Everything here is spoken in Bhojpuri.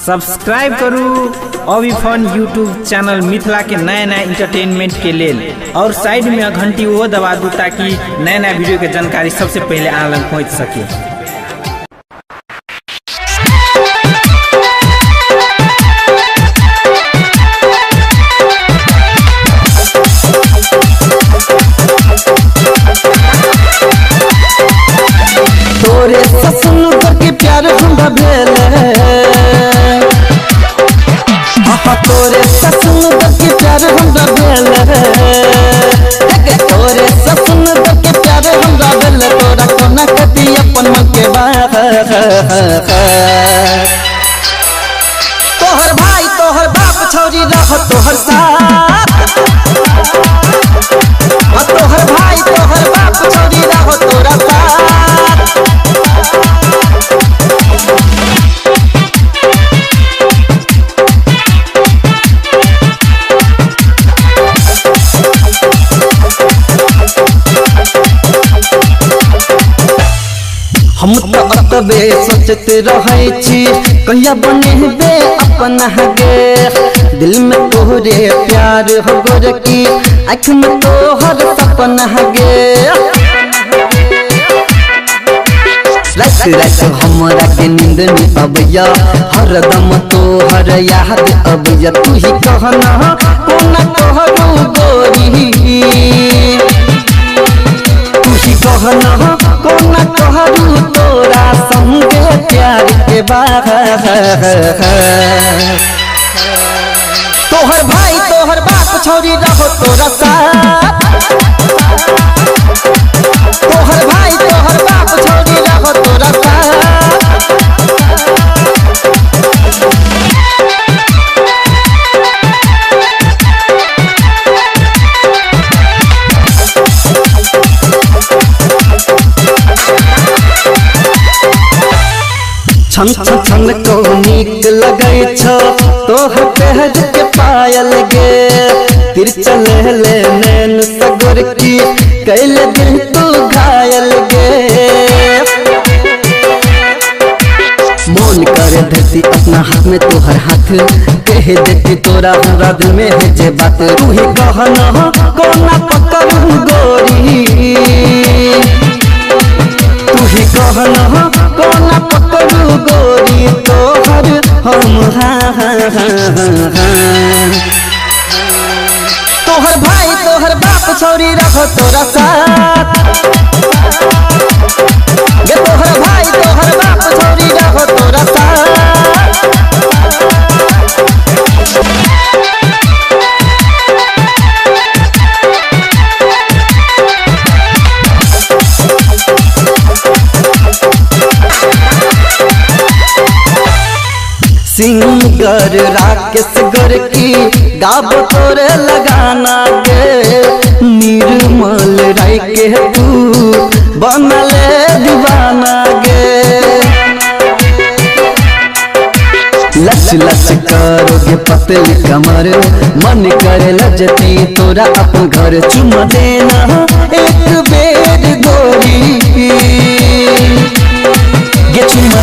सब्सक्राइब करू अभी फन यूट्यूब चैनल मिथिला के नया नया इंटरटेनमेंट के लेल और साइड में घंटी वो दबा दू ताकि नया नया वीडियो के जानकारी सबसे पहले आप तक पहुंच सके। तोरे ससुन के प्यार हमरा भेल तोरे ससुन के प्यार हमरा भेल तोरे ससुन के प्यार हमरा भेल तोरा कोना कति अपन मन के बात तोहर भाई तोहर बाप छौरी रह तोहर साथ तोहर भाई तोहर बाप छौरी रह तोरा साथ हम तो अतबे सोचते रहे छी कहिया बनेबे अपन हगे दिल में तोहरे प्यार हो गोरकी आँख में तोहर सपना हगे रात रात हमरा के नींद नहीं अबैया हरदम तोहर याद अबैया तू ही कहना कोना तोहरो गोरी तू ही कहना कोना तोहरो तोरा संगे प्यार के बात तोहर भाई तोहर बाप छौरी रहो तोरा साथ तोहर भाई तोहर बाप छौरी रहो तोरा साथ छन छन छन को नीक लगे छो तोहर पहर के पायल गे तिर चले ले नैन सगोर की कैले दिल तू घायल गे मोन करे धरती अपना हाथ में तोहर हाथ कह देती तोरा हमरा दिल में है जे बात तू ही कहना कोना पकड़ू गोरी तू ही कहना कोना पकड़ू गोरी तोहर हम तोहर भाई तोहर बाप छौरी रखो तोरा साथ गे तोहर भाई तोहर बाप छौरी रखो तोरा साथ सिंगर राकेश गर की गाब तोरे लगाना गे निर्मल राय के तू बनले दीवाना गे लच लच करोगे पतली कमर मन करे लजती तोरा अपन घर चुमा देना एक बेर गोरी गे चुमा